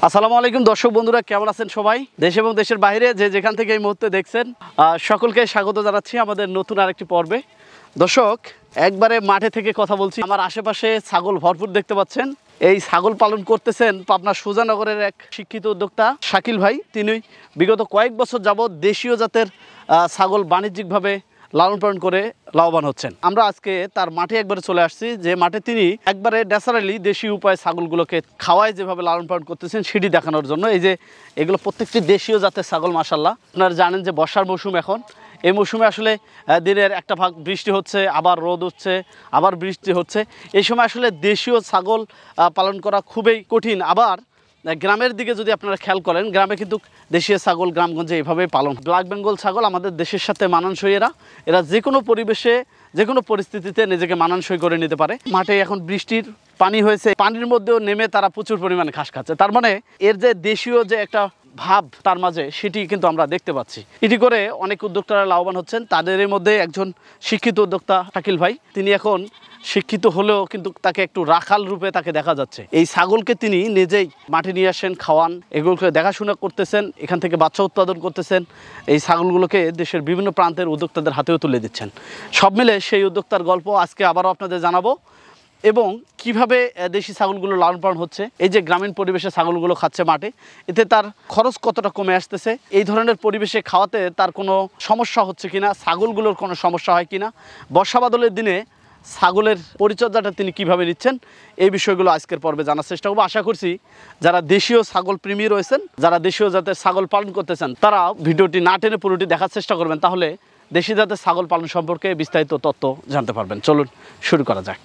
আসসালামু আলাইকুম দর্শক বন্ধুরা, কেমন আছেন সবাই? দেশ এবং দেশের বাইরে যে যেখান থেকে এই মুহূর্তে দেখছেন সকলকে স্বাগত জানাচ্ছি আমাদের নতুন আরেকটি পর্বে। দর্শক, একবারে মাঠে থেকে কথা বলছি। আমার আশেপাশে ছাগল ভরপুর দেখতে পাচ্ছেন। এই ছাগল পালন করতেছেন পাবনা সুজানগরের এক শিক্ষিত উদ্যোক্তা শাকিল ভাই। তিনি বিগত কয়েক বছর যাবৎ দেশীয় জাতের ছাগল বাণিজ্যিকভাবে লালন পালন করে লাভবান হচ্ছেন। আমরা আজকে তার মাঠে একবারে চলে আসছি, যে মাঠে তিনি একবারে ন্যাচারালি দেশীয় উপায়ে ছাগলগুলোকে খাওয়ায় যেভাবে লালন পালন করতেছেন সেটি দেখানোর জন্য। এই যে এগুলো প্রত্যেকটি দেশীয় জাতের ছাগল মাশাআল্লাহ। আপনারা জানেন যে বর্ষার মৌসুম এখন, এই মৌসুমে আসলে দিনের একটা ভাগ বৃষ্টি হচ্ছে, আবার রোদ হচ্ছে, আবার বৃষ্টি হচ্ছে। এই সময় আসলে দেশীয় ছাগল পালন করা খুবই কঠিন। আবার গ্রামের দিকে যদি আপনারা খেয়াল করেন, গ্রামে কিন্তু দেশীয় ছাগল গ্রামগঞ্জে এইভাবেই পালন। ব্ল্যাক বেঙ্গল ছাগল আমাদের দেশের সাথে মানানসই। এরা যে কোনো পরিবেশে যে কোনো পরিস্থিতিতে নিজেকে মানানসই করে নিতে পারে। মাঠে এখন বৃষ্টির পানি হয়েছে, পানির মধ্যেও নেমে তারা প্রচুর পরিমাণে ঘাস খাচ্ছে। তার মানে এর যে দেশীয় যে একটা ভাব তার মাঝে, সেটি কিন্তু আমরা দেখতে পাচ্ছি। এটি করে অনেক উদ্যোক্তারা লাভবান হচ্ছেন। তাদের মধ্যে একজন শিক্ষিত উদ্যোক্তা শাকিল ভাই। তিনি এখন শিক্ষিত হলেও কিন্তু তাকে একটু রাখাল রূপে তাকে দেখা যাচ্ছে। এই ছাগলকে তিনি নিজেই মাঠে নিয়ে আসেন, খাওয়ান, এগুলোকে দেখাশোনা করতেছেন, এখান থেকে বাচ্চা উৎপাদন করতেছেন। এই ছাগলগুলোকে দেশের বিভিন্ন প্রান্তের উদ্যোক্তাদের হাতেও তুলে দিচ্ছেন। সব মিলে সেই উদ্যোক্তার গল্প আজকে আবারও আপনাদের জানাবো, এবং কিভাবে দেশি ছাগলগুলো লালন পালন হচ্ছে। এই যে গ্রামীণ পরিবেশে ছাগলগুলো খাচ্ছে মাঠে, এতে তার খরচ কতটা কমে আসতেছে, এই ধরনের পরিবেশে খাওয়াতে তার কোনো সমস্যা হচ্ছে কিনা, ছাগলগুলোর কোনো সমস্যা হয় কিনা, বর্ষা বাদলের দিনে ছাগলের পরিচর্যাটা তিনি কিভাবে নিচ্ছেন, এই বিষয়গুলো আজকের পর্বে জানার চেষ্টা করবো। আশা করছি যারা দেশীয় ছাগল প্রেমী রয়েছেন, যারা দেশীয় জাতের ছাগল পালন করতেছেন, তারা ভিডিওটি না টেনে পুরোটি দেখার চেষ্টা করবেন। তাহলে দেশি জাতের ছাগল পালন সম্পর্কে বিস্তারিত তথ্য জানতে পারবেন। চলুন শুরু করা যাক।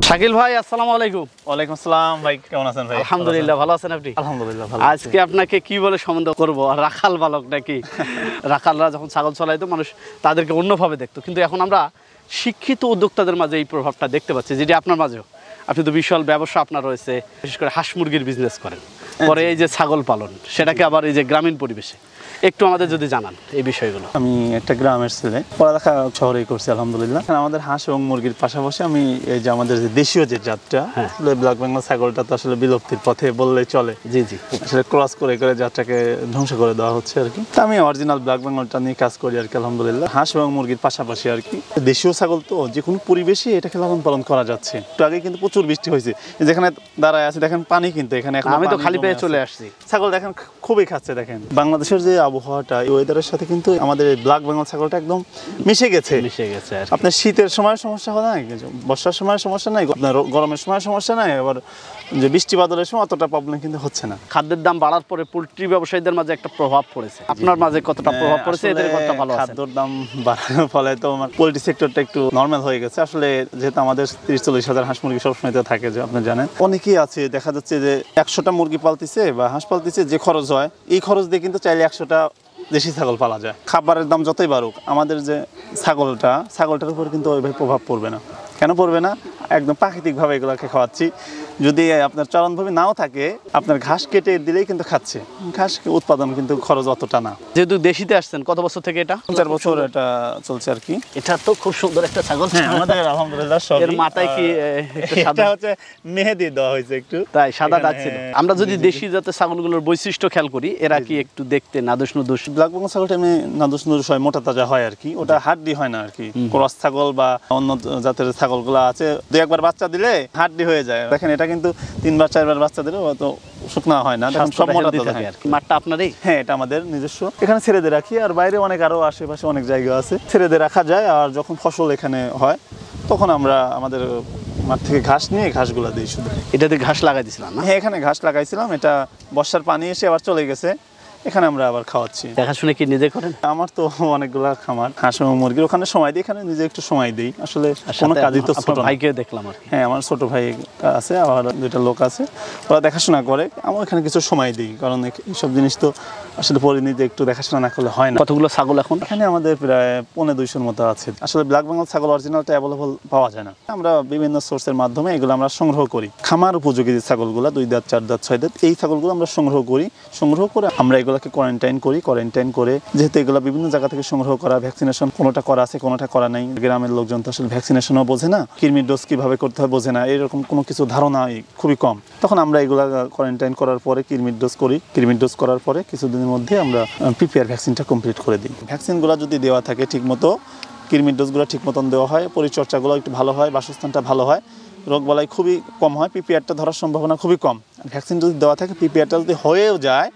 শাকিল ভাই, আসসালামু আলাইকুম। ওয়ালাইকুম আসসালাম ভাই, কেমন আছেন ভাই? আলহামদুলিল্লাহ, ভালো আছেন আপনি? আলহামদুলিল্লাহ ভালো। আজকে আপনাকে কি বলে সম্বন্ধ করব, রাখাল বালক নাকি? রাখালরা যখন ছাগল চলাইতো মানুষ তাদেরকে অন্যভাবে দেখতো, কিন্তু এখন আমরা শিক্ষিত উদ্যোক্তাদের মাঝে এই প্রভাবটা দেখতে পাচ্ছি, যেটি আপনার মাঝেও। আপনি তো বিশাল ব্যবসা আপনার রয়েছে, বিশেষ করে হাঁস মুরগির বিজনেস করেন, পরে এই যে ছাগল পালন, সেটাকে আবার এই যে গ্রামীণ পরিবেশে একটু আমাদের যদি জানান এই বিষয়গুলো। আমি একটা গ্রামের ছেলে, পড়ালেখা শহরেই করছি আলহামদুলিল্লাহ। আমাদের হাঁস এবং মুরগির পাশাপাশি আমি এই যে আমাদের যে দেশীয় যে জাতটা, ব্ল্যাক বেঙ্গল ছাগলটা তো আসলে বিলুপ্তির পথে বললেই চলে। জি জি, আসলে ক্রস করে জাতটাকে ধ্বংস করে দেওয়া হচ্ছে আর কি। আমি অরিজিনাল ব্ল্যাক বেঙ্গলটা নিয়ে কাজ করি আর কি আলহামদুলিল্লাহ। হাঁস এবং মুরগির পাশাপাশি আর কি দেশীয় ছাগল তো যে কোনো পরিবেশে এটাকে লালন পালন করা যাচ্ছে। একটু আগে কিন্তু প্রচুর বৃষ্টি হয়েছে, যেখানে দাঁড়ায় আছে দেখেন পানি, কিন্তু এখানে এখন আমি তো খালি পেয়ে চলে আসছি। ছাগল দেখেন খুবই খাচ্ছে। দেখেন বাংলাদেশের যে আবহাওয়াটা, এই ওয়েদারের সাথে কিন্তু আমাদের ব্ল্যাক বেঙ্গল ছাগলটা একদম মিশে গেছে। আপনার শীতের সময় সমস্যা হয় না, বর্ষার সময় সমস্যা নাই, আপনার গরমের সময় সমস্যা নাই, আবার যে বৃষ্টি বাদলের সময় অতটা প্রবলেম কিন্তু হচ্ছে না। খাদ্যের দাম বাড়ার পরে পোল্ট্রি ব্যবসায়ীদের মাঝে একটা প্রভাব পড়েছে, আপনার মাঝে কতটা প্রভাব পড়েছে? এদের কতটা ভালো আছে? খাদ্যের দাম বাড়ার ফলে তো আমার পোল্ট্রি সেক্টরটা একটু নরমাল হয়ে গেছে আসলে, যেহেতু আমাদের 30-40 হাজার হাঁস মুরগি সবসময় থাকে, যে আপনি জানেন। অনেকেই আছে দেখা যাচ্ছে যে 100টা মুরগি পালতেছে বা হাঁস পালতেছে, যে খরচ হয় এই খরচ দিয়ে কিন্তু চাইলে 100টা দেশি ছাগল পালা যায়। খাবারের দাম যতই বাড়ুক, আমাদের যে ছাগলটার উপর কিন্তু ওইভাবে প্রভাব পড়বে না। কেন পড়বে না? একদম প্রাকৃতিকভাবে এগুলোকে খাওয়াচ্ছি। যদি আপনার চরণভূমি নাও থাকে, আপনার ঘাস কেটে দিলেই কিন্তু খাচ্ছে। ঘাস উৎপাদন কিন্তু খরচ অতটা না। যেহেতু দেশিতে আসছেন, কত বছর থেকে এটা? 4 বছর এটা চলছে আর কি। এটা তো খুব সুন্দর একটা ছাগল। আমাদের আলহামদুলিল্লাহ এর মাথায় কি এটা হচ্ছে মেহেদি দেওয়া হয়েছে একটু, তাই সাদা দাগ ছিল। আমরা যদি দেশি জাতের ছাগলগুলোর বৈশিষ্ট্য খেয়াল করি, এরা কি একটু দেখতে নাদুস নুদুস? ব্ল্যাক বেঙ্গল ছাগলটা এমনি নাদুস নুদুস হয়, মোটা তাজা হয় আর কি। ওটা হাড্ডি হয় না আর কি। ক্রস ছাগল বা অন্য জাতের ছাগলগুলো আছে, 2-1 বার বাচ্চা দিলে হাড্ডি হয়ে যায়। দেখেন এটা কিন্তু 3-4 বার বাচ্চা দিলে অত শুকনা হয় না, দেখেন সব মোটা তাজা থাকে। মাঠটা আপনারই? হ্যাঁ, এটা আমাদের নিজস্ব। এখানে ছেড়ে দিয়ে রাখি, আর বাইরে অনেক আরো আশেপাশে অনেক জায়গা আছে, ছেড়ে দিয়ে রাখা যায়। আর যখন ফসল এখানে হয় তখন আমরা আমাদের মাঠ থেকে ঘাস নিয়ে ঘাসগুলো দিই শুধু। এটাতে ঘাস লাগাই দিয়েছিলাম না? হ্যাঁ, এখানে ঘাস লাগাইছিলাম। এটা বর্ষার পানি এসে আবার চলে গেছে, এখানে আমরা আবার খাওয়াচ্ছি। দেখাশোনা কি নিজে করেন? আমার তো অনেকগুলা খামার, হাঁস এবং মুরগির, ওখানে সময় দিই, এখানে নিজে একটু সময় দিই। আসলে কোনো কাজই তো ছোট না। ভাইকে দেখলাম আর কি। হ্যাঁ, আমার ছোট ভাই আছে, আবার দুইটা লোক আছে, ওরা দেখাশোনা করে। আমার এখানে কিছু সময় দিই, কারণ এইসব জিনিস তো আসলে নিজে একটু দেখাশোনা না করলে হয় না। কতগুলো ছাগল এখন এখানে? আমাদের প্রায় 250-200 মতো আছে। আসলে ব্ল্যাক বেঙ্গল ছাগল অরিজিনালটা অ্যাভেলেবল পাওয়া যায় না। আমরা বিভিন্ন সোর্সের মাধ্যমে এগুলো আমরা সংগ্রহ করি। খামার উপযোগী যে ছাগলগুলো 2 দাঁত 4 দাঁত 6 দাঁত, এই ছাগলগুলো আমরা সংগ্রহ করি। সংগ্রহ করে আমরা এগুলোকে কোয়ারেন্টাইন করি। কোয়ারেন্টাইন করে, যেহেতু এগুলো বিভিন্ন জায়গা থেকে সংগ্রহ করা, ভ্যাকসিনেশন কোনোটা করা আছে, কোনোটা করা নাই। গ্রামের লোকজন তো আসলে ভ্যাকসিনেশনও বোঝে না, কৃমির ডোজ কিভাবে করতে হয় বোঝে না, এরকম কোনো কিছু ধারণা খুবই কম। তখন আমরা এগুলা কোয়ারেন্টাইন করার পরে কৃমির ডোজ করি। কৃমির ডোজ করার পরে কিছুদিনের মধ্যে আমরা পিপিআর ভ্যাকসিনটা কমপ্লিট করে দিই। ভ্যাকসিনগুলো যদি দেওয়া থাকে ঠিকমতো, কৃমির ডোজগুলো ঠিক মতন দেওয়া হয়, পরিচর্যাগুলো একটু ভালো হয়, বাসস্থানটা ভালো হয়, রোগবালাই খুবই কম হয়, পিপিআরটা ধরার সম্ভাবনা খুবই কম। ভ্যাকসিন যদি দেওয়া থাকে, পিপিআরটা যদি হয়েও যায়,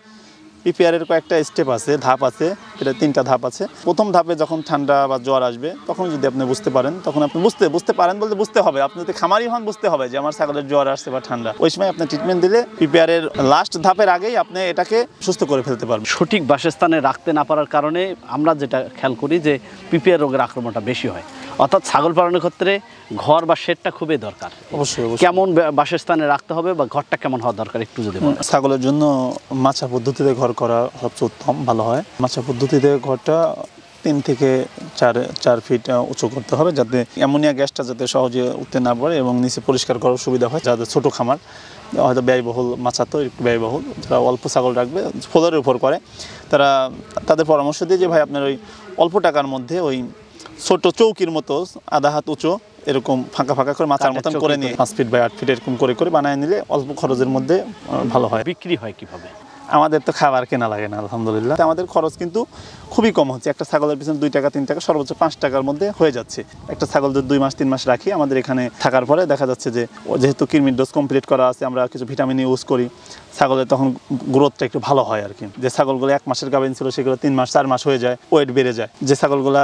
পিপিআরের কয়েকটা স্টেপ আছে, ধাপ আছে, এটা 3টা ধাপ আছে। প্রথম ধাপে যখন ঠান্ডা বা জ্বর আসবে, তখন যদি আপনি বুঝতে পারেন, তখন আপনি বুঝতে পারেন বলতে বুঝতে হবে, আপনি যদি খামারি হন বুঝতে হবে যে আমার ছাগলের জ্বর আসছে বা ঠান্ডা। ওই সময় আপনি ট্রিটমেন্ট দিলে পিপিআরের লাস্ট ধাপের আগেই আপনি এটাকে সুস্থ করে ফেলতে পারবেন। সঠিক বাসস্থানে রাখতে না পারার কারণে আমরা যেটা খেয়াল করি যে পিপিআর রোগের আক্রমণটা বেশি হয়। অর্থাৎ ছাগল পালনের ক্ষেত্রে ঘর বা শেডটা খুবই দরকার। অবশ্যই। কেমন বাসস্থানে রাখতে হবে বা ঘরটা কেমন হওয়া দরকার একটু যদি বলেন। ছাগলের জন্য মাচা পদ্ধতিতে ঘর করা সবচেয়ে উত্তম, ভালো হয়। মাচা পদ্ধতিতে ঘরটা 3 থেকে 4 ফিট উঁচু করতে হবে, যাতে অ্যামোনিয়া গ্যাসটা যাতে সহজে উঠতে না পারে এবং নিচে পরিষ্কার করার সুবিধা হয়। যাদের ছোট খামার, হয়তো ব্যয়বহুল, মাচা তো একটু ব্যয়বহুল, যারা অল্প ছাগল রাখবে, ফ্লোরের উপর করে, তাদের পরামর্শ দিয়ে যে ভাই আপনার ওই অল্প টাকার মধ্যে ওই ছোট চৌকির মতো আধা হাত উঁচু এরকম ফাঁকা করে মাচার মতন করে নিয়ে 5 ফিট বাই 8 ফিট এরকম করে বানায় নিলে অল্প খরচের মধ্যে ভালো হয়। বিক্রি হয় কিভাবে? আমাদের তো খাবার কেনা লাগে না আলহামদুলিল্লাহ। আমাদের খরচ কিন্তু খুবই কম হচ্ছে। একটা ছাগলের পিছনে 2 টাকা 3 টাকা, সর্বোচ্চ 5 টাকার মধ্যে হয়ে যাচ্ছে। একটা ছাগল যদি 2 মাস 3 মাস রাখি আমাদের এখানে থাকার পরে দেখা যাচ্ছে যে যেহেতু কৃমির ডোজ কমপ্লিট করা আছে, আমরা কিছু ভিটামিন ইউজ করি, ছাগলের তখন গ্রোথটা একটু ভালো হয় আর কি। যে ছাগলগুলো 1 মাসের গাভিন ছিল সেগুলো 3 মাস 4 মাস হয়ে যায়, ওয়েট বেড়ে যায়। যে ছাগলগুলো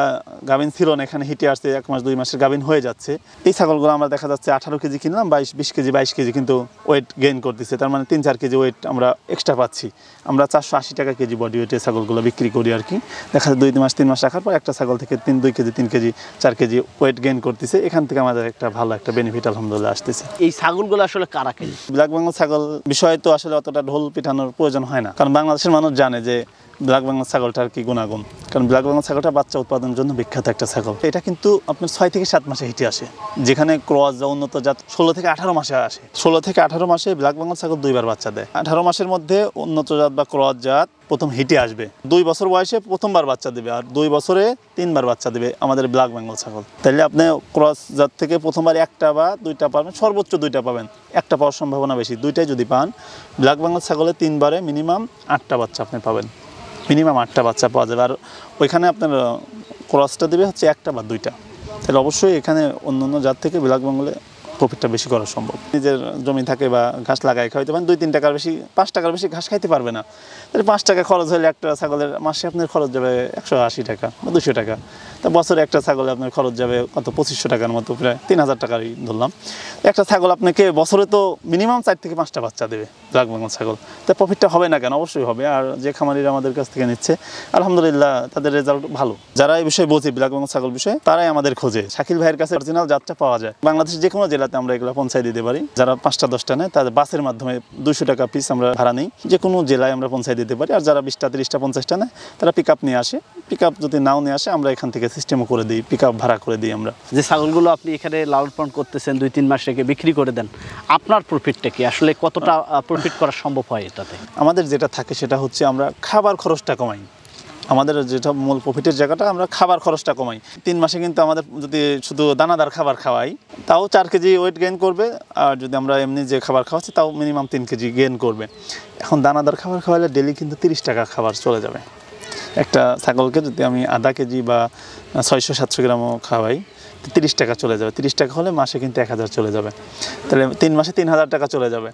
গাভিন ছিল না, এখানে হিটে আসছে 1 মাস 2 মাসের গাভিন হয়ে যাচ্ছে, এই ছাগলগুলো আমরা দেখা যাচ্ছে 18 কেজি কিনলাম, 20 কেজি 22 কেজি কিন্তু ওয়েট গেইন করতেছে। তার মানে 3-4 কেজি ওয়েট আমরা এক্সট্রা পাচ্ছি। আমরা 480 টাকা কেজি বডি ওয়েটে ছাগলগুলো বিক্রি করি আর কি। দেখা যায় 2 মাস 3 মাস রাখার পর একটা ছাগল থেকে 2 KG 3 KG 4 KG weight gain করতেছে। এখান থেকে আমাদের একটা ভালো একটা বেনিফিট আলহামদুলিল্লাহ আসতেছে। এই ছাগলগুলো আসলে কারা কেনে? ব্ল্যাক বেঙ্গল ছাগল বিষয়ে তো আসলে অতটা ঢোল পিটানোর প্রয়োজন হয় না, কারণ বাংলাদেশের মানুষ জানে যে ব্ল্যাক বেঙ্গল ছাগলটার কি গুণাগুণ। কারণ ব্ল্যাক বেঙ্গল ছাগলটা বাচ্চা উৎপাদনের জন্য বিখ্যাত একটা ছাগল। এটা কিন্তু আপনার 6 থেকে 7 মাসে হিটে আসে, যেখানে ক্রস বা উন্নত জাত 16 থেকে 18 মাসে আসে। 16 থেকে 18 মাসে ব্ল্যাক বেঙ্গল ছাগল 2 বার বাচ্চা দেয়। 18 মাসের মধ্যে উন্নত জাত বা ক্রস জাত প্রথম হিটে আসবে। 2 বছর বয়সে প্রথমবার বাচ্চা দেবে, আর 2 বছরে 3 বার বাচ্চা দেবে আমাদের ব্ল্যাক বেঙ্গল ছাগল। তাইলে আপনি ক্রস জাত থেকে প্রথমবার 1টা বা 2টা পাবেন, সর্বোচ্চ 2টা পাবেন, 1টা পাওয়ার সম্ভাবনা বেশি। 2টাই যদি পান, ব্ল্যাক বেঙ্গল ছাগলে 3 বারে মিনিমাম 8টা বাচ্চা আপনি পাবেন, মিনিমাম 8টা বাচ্চা পাওয়া যাবে। আর ওইখানে আপনার ক্রসটা দেবে হচ্ছে 1টা বা 2টা। তাহলে অবশ্যই এখানে অন্য জাত থেকে ব্ল্যাক বেঙ্গলে প্রফিটটা বেশি করা সম্ভব। নিজের জমি থাকে বা ঘাস লাগাই খাইতে পারেন, 2-3 টাকার বেশি 5 টাকার বেশি ঘাস খাইতে পারবে না। তাহলে 5 টাকা খরচ হলে একটা ছাগলের মাসে আপনার খরচ যাবে 180 টাকা বা 200 টাকা। তা বছরে একটা ছাগলে আপনার খরচ যাবে কত 2500 টাকার মতো, প্রায় 3000 টাকারই ধরলাম। একটা ছাগল আপনাকে বছরে তো মিনিমাম 4 থেকে 5টা বাচ্চা দেবে ব্ল্যাক বেঙ্গল ছাগল। তা প্রফিটটা হবে না কেন? অবশ্যই হবে। আর যে খামারিরা আমাদের কাছ থেকে নিচ্ছে আলহামদুলিল্লাহ তাদের রেজাল্ট ভালো। যারা এই বিষয়ে বোঝে ব্ল্যাক বেঙ্গল ছাগল বিষয়ে, তারাই আমাদের খোঁজে। শাকিল ভাইয়ের কাছে অরিজিনাল জাতটা পাওয়া যায়। বাংলাদেশের যে কোনো জেলাতে আমরা এগুলো পৌঁছায় দিতে পারি। যারা 5টা 10টা নেয় তাদের বাসের মাধ্যমে 200 টাকা পিস আমরা ভাড়া নিই, যে কোনো জেলায় আমরা পৌঁছায় দিতে পারি। আর যারা 20টা 30টা 50টা নেয় তারা পিক আপ নিয়ে আসে। পিক আপ যদি নাও নিয়ে আসে আমরা এখান থেকে সিস্টেমও করে দিই, পিক আপ ভাড়া করে দিই আমরা। যে ছাগলগুলো আপনি এখানে লালন পালন করতেছেন 2-3 মাস রেখে বিক্রি করে দেন, আপনার প্রফিটটা কি আসলে কতটা প্রফিট করা সম্ভব হয় এটাতে? আমাদের যেটা থাকে সেটা হচ্ছে আমরা খাবার খরচটা কমাই। আমাদের যেটা মূল প্রফিটের জায়গাটা, আমরা খাবার খরচটা কমাই। 3 মাসে কিন্তু আমাদের যদি শুধু দানাদার খাবার খাওয়াই তাও 4 কেজি ওয়েট গেইন করবে, আর যদি আমরা এমনি যে খাবার খাওয়াচ্ছি তাও মিনিমাম 3 কেজি গেইন করবে। এখন দানাদার খাবার খাওয়ালে ডেলি কিন্তু 30 টাকা খাবার চলে যাবে। একটা ছাগলকে যদি আমি আধা কেজি বা 600-700 গ্রামও খাওয়াই, 30 টাকা চলে যাবে। 30 টাকা হলে মাসে কিন্তু 1000 চলে যাবে। তাহলে 3 মাসে 3000 টাকা চলে যাবে।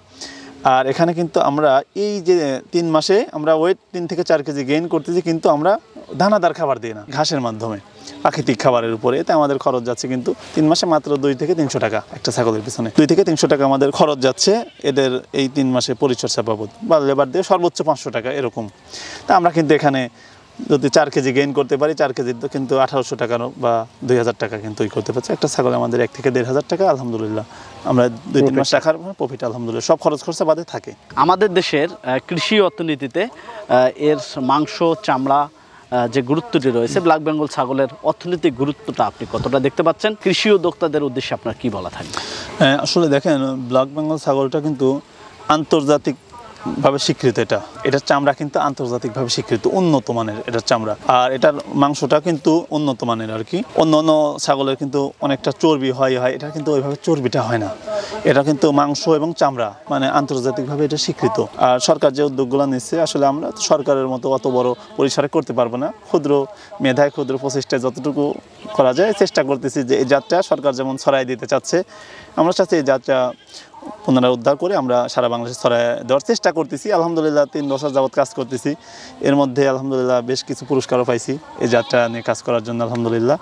আর এখানে কিন্তু আমরা এই যে 3 মাসে আমরা ওয়েট 3 থেকে 4 কেজি গেইন করতেছি, কিন্তু আমরা দানাদার খাবার দিই না, ঘাসের মাধ্যমে। প্রাকৃতিক খাবারের উপরে, এতে আমাদের খরচ যাচ্ছে কিন্তু 3 মাসে মাত্র 2 থেকে 300 টাকা একটা ছাগলের পিছনে। 2 থেকে 300 টাকা আমাদের খরচ যাচ্ছে এদের এই 3 মাসে পরিচর্যা বাবদ, বা লেবার দিয়ে সর্বোচ্চ 500 টাকা এরকম। তা আমরা কিন্তু এখানে যদি 4 কেজি গেইন করতে পারি, 4 কেজির তো কিন্তু 1800 টাকা বা 2000 টাকা কিন্তু করতে পারছি। একটা ছাগল আমাদের 1 থেকে 1500 টাকা আলহামদুলিল্লাহ আমরা 2-3 মাস রাখার প্রফিট আলহামদুলিল্লাহ সব খরচ খরচা বাদে থাকে। আমাদের দেশের কৃষি অর্থনীতিতে এর মাংস, চামড়া যে গুরুত্বটি রয়েছে, ব্ল্যাক বেঙ্গল ছাগলের অর্থনৈতিক গুরুত্বটা আপনি কতটা দেখতে পাচ্ছেন? কৃষি উদ্যোক্তাদের উদ্দেশ্যে আপনার কি বলা থাকবে? আসলে দেখেন, ব্ল্যাক বেঙ্গল ছাগলটা কিন্তু আন্তর্জাতিকভাবে স্বীকৃত। এটার চামড়া কিন্তু আন্তর্জাতিকভাবে স্বীকৃত, উন্নত মানের এটার চামড়া, আর এটার মাংসটা কিন্তু উন্নত মানের আর কি। অন্য অন্য ছাগলের কিন্তু অনেকটা চর্বি হয়, এটা কিন্তু ওইভাবে চর্বিটা হয় না। এটা কিন্তু মাংস এবং চামড়া মানে আন্তর্জাতিকভাবে এটা স্বীকৃত। আর সরকার যে উদ্যোগগুলো নিচ্ছে, আসলে আমরা তো সরকারের মতো অত বড় পরিসরে করতে পারবো না, ক্ষুদ্র মেধায় ক্ষুদ্র প্রচেষ্টায় যতটুকু করা যায় চেষ্টা করতেছি যে এই জাতটা সরকার যেমন ছড়াই দিতে চাচ্ছে, আমরা চাচ্ছি এই জাতটা পুনরুদ্ধার করে আমরা সারা বাংলাদেশে ছড়াই দেওয়ার চেষ্টা করতেছি। আলহামদুলিল্লাহ 3 বছর যাবৎ কাজ করতেছি, এর মধ্যে আলহামদুলিল্লাহ বেশ কিছু পুরস্কারও পাইছি এই জাতটা নিয়ে কাজ করার জন্য। আলহামদুলিল্লাহ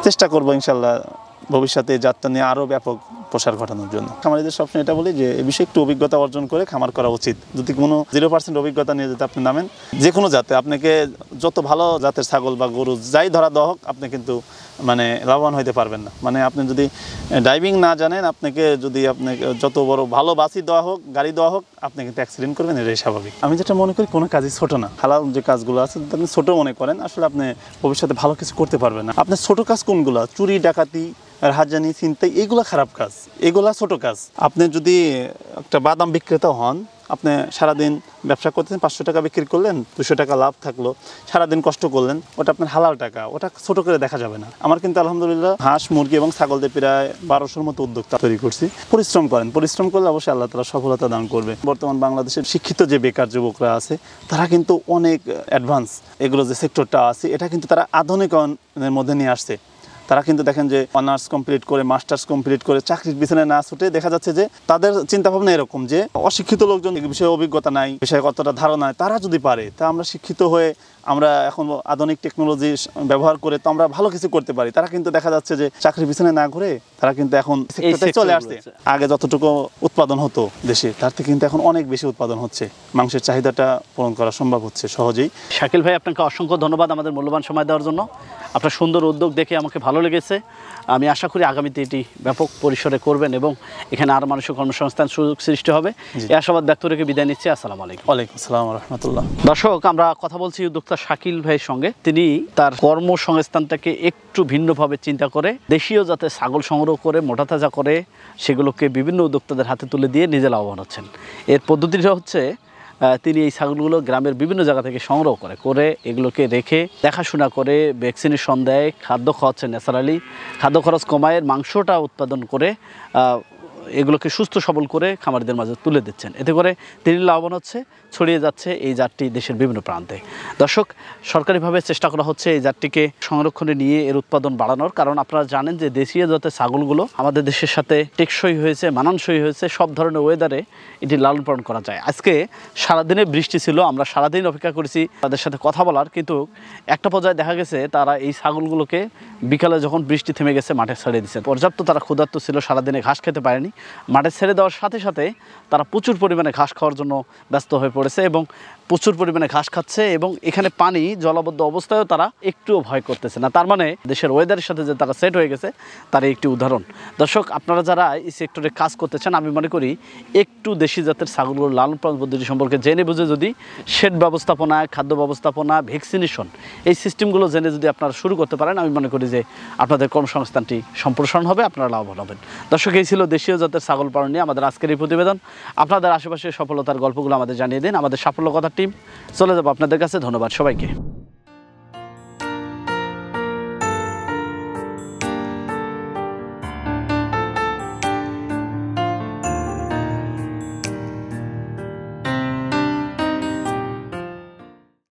চেষ্টা করবো ইনশাল্লাহ ভবিষ্যতে এই জাতটা নিয়ে আরও ব্যাপক প্রসার ঘটানোর জন্য। খামারিদের সবসময় এটা বলি যে এই বিষয়ে একটু অভিজ্ঞতা অর্জন করে খামার করা উচিত। যদি কোনো 0% অভিজ্ঞতা নিয়ে যদি আপনি নামেন, যে কোনো জাতে আপনাকে যত ভালো জাতের ছাগল বা গরু যাই ধরা দেওয়া হোক, আপনি কিন্তু মানে লাভবান হইতে পারবেন না। মানে আপনি যদি ড্রাইভিং না জানেন, আপনাকে যত বড় ভালো বাসি দেওয়া হোক, গাড়ি দেওয়া হোক, আপনি কিন্তু অ্যাক্সিডেন্ট করবেন, এটাই স্বাভাবিক। আমি যেটা মনে করি কোনো কাজই ছোট না। হালাল যে কাজগুলো আছে আপনি ছোট মনে করেন, আসলে আপনি ভবিষ্যতে ভালো কিছু করতে পারবেন না। আপনার ছোট কাজ কোনগুলো? চুরি, ডাকাতি, হাতজানি, ছিনতাই, এগুলো খারাপ কাজ, এগুলা ছোট কাজ। আপনি যদি একটা বাদাম বিক্রেতা হন, আপনি সারাদিন ব্যবসা করতেছেন, 500 টাকা বিক্রি করলেন, 200 টাকা লাভ থাকলো, সারাদিন কষ্ট করলেন, ওটা আপনার হালাল টাকা, ওটা ছোট করে দেখা যাবে না। আমার কিন্তু আলহামদুলিল্লাহ হাঁস, মুরগি এবং ছাগলদের প্রায় 1200-র মতো উদ্যোক্তা তৈরি করছি। পরিশ্রম করেন, পরিশ্রম করলে অবশ্যই আল্লাহ তাআলা সফলতা দান করবে। বর্তমান বাংলাদেশের শিক্ষিত যে বেকার যুবকরা আছে, তারা কিন্তু অনেক অ্যাডভান্স, এগুলো যে সেক্টরটা আছে এটা কিন্তু তারা আধুনিকরণের মধ্যে নিয়ে আসছে। তারা কিন্তু দেখেন যে অনার্স কমপ্লিট করে, মাস্টার্স কমপ্লিট করে চাকরির পিছনে না ছুটে দেখা যাচ্ছে যে তাদের চিন্তাভাবনা এরকম যে অশিক্ষিত লোকজন, এই বিষয়ে অভিজ্ঞতা নাই, বিষয়ে কতটা ধারণা নাই, তারা যদি পারে, তা আমরা শিক্ষিত হয়ে আমরা এখন আধুনিক টেকনোলজি ব্যবহার করে তো আমরা ভালো কিছু করতে পারি। তারা কিন্তু দেখা যাচ্ছে যে চাকরির পিছনে না ঘুরে তারা কিন্তু এখন চলে আসছে। আগে যতটুকু উৎপাদন হতো দেশে, তার থেকে কিন্তু এখন অনেক বেশি উৎপাদন হচ্ছে, মাংসের চাহিদাটা পূরণ করা সম্ভব হচ্ছে সহজেই। শাকিল ভাই, আপনাকে অসংখ্য ধন্যবাদ আমাদের মূল্যবান সময় দেওয়ার জন্য। আপনার সুন্দর উদ্যোগ দেখে আমাকে ভালো লেগেছে। আমি আশা করি আগামীতে এটি ব্যাপক পরিসরে করবেন এবং এখানে আরও মানুষের কর্মসংস্থান সুযোগ সৃষ্টি হবে। এই আশাবাদ ব্যক্ত রেখে বিদায় নিচ্ছি। আসসালামু আলাইকুম। ওয়ালাইকুম আসসালাম ওয়া রাহমাতুল্লাহ। দর্শক, আমরা কথা বলছি উদ্যোক্তা শাকিল ভাইয়ের সঙ্গে। তিনি তার কর্মসংস্থানটাকে একটু ভিন্নভাবে চিন্তা করে দেশীয় জাতের ছাগল সংগ্রহ করে মোটা তাজা করে সেগুলোকে বিভিন্ন উদ্যোক্তাদের হাতে তুলে দিয়ে নিজে লাভবান হচ্ছেন। এর পদ্ধতিটা হচ্ছে তিনি এই ছাগলগুলো গ্রামের বিভিন্ন জায়গা থেকে সংগ্রহ করে এগুলোকে রেখে দেখাশোনা করে ভ্যাকসিনেশন দেয়, খাদ্য খাওয়াচ্ছে ন্যাচারালি, খাদ্য খরচ কমায়, মাংসটা উৎপাদন করে এগুলোকে সুস্থ সবল করে খামারিদের মাঝে তুলে দিচ্ছেন। এতে করে তিনি লাভবান হচ্ছে, ছড়িয়ে যাচ্ছে এই জাতটি দেশের বিভিন্ন প্রান্তে। দর্শক, সরকারিভাবে চেষ্টা করা হচ্ছে এই জাতটিকে সংরক্ষণে নিয়ে এর উৎপাদন বাড়ানোর। কারণ আপনারা জানেন যে দেশীয় জাতের ছাগলগুলো আমাদের দেশের সাথে টেকসই হয়েছে, মানানসই হয়েছে, সব ধরনের ওয়েদারে এটি লালন পালন করা যায়। আজকে সারাদিনে বৃষ্টি ছিল, আমরা সারাদিন অপেক্ষা করেছি তাদের সাথে কথা বলার, কিন্তু একটা পর্যায়ে দেখা গেছে তারা এই ছাগলগুলোকে বিকালে যখন বৃষ্টি থেমে গেছে মাঠে ছেড়ে দিচ্ছে। পর্যাপ্ত তারা ক্ষুধার্ত ছিল, সারাদিনে ঘাস খেতে পারেনি। মাঠে ছেড়ে দেওয়ার সাথে সাথে তারা প্রচুর পরিমাণে ঘাস খাওয়ার জন্য ব্যস্ত হয়ে পড়েছে এবং প্রচুর পরিমাণে ঘাস খাচ্ছে এবং এখানে পানি জলাবদ্ধ অবস্থায়ও তারা একটুও ভয় করতেছে না। তার মানে দেশের ওয়েদারের সাথে যে তারা সেট হয়ে গেছে তার একটি উদাহরণ। দর্শক, আপনারা যারা এই সেক্টরে কাজ করতে চান, আমি মনে করি একটু দেশি জাতের ছাগলগুলোর লালন পালন পদ্ধতি সম্পর্কে জেনে বুঝে যদি শেড ব্যবস্থাপনা, খাদ্য ব্যবস্থাপনা, ভ্যাকসিনেশন এই সিস্টেমগুলো জেনে যদি আপনারা শুরু করতে পারেন, আমি মনে করি যে আপনাদের কর্মসংস্থানটি সম্প্রসারণ হবে, আপনারা লাভবান হবেন। দর্শক, এই ছিল দেশীয় জাতের ছাগল পালন নিয়ে আমাদের আজকের এই প্রতিবেদন। আপনাদের আশেপাশে সফলতার গল্পগুলো আমাদের জানিয়ে দিন। আমাদের সাফল্য কথা টিম চলে যাবো আপনাদের কাছে। ধন্যবাদ সবাইকে।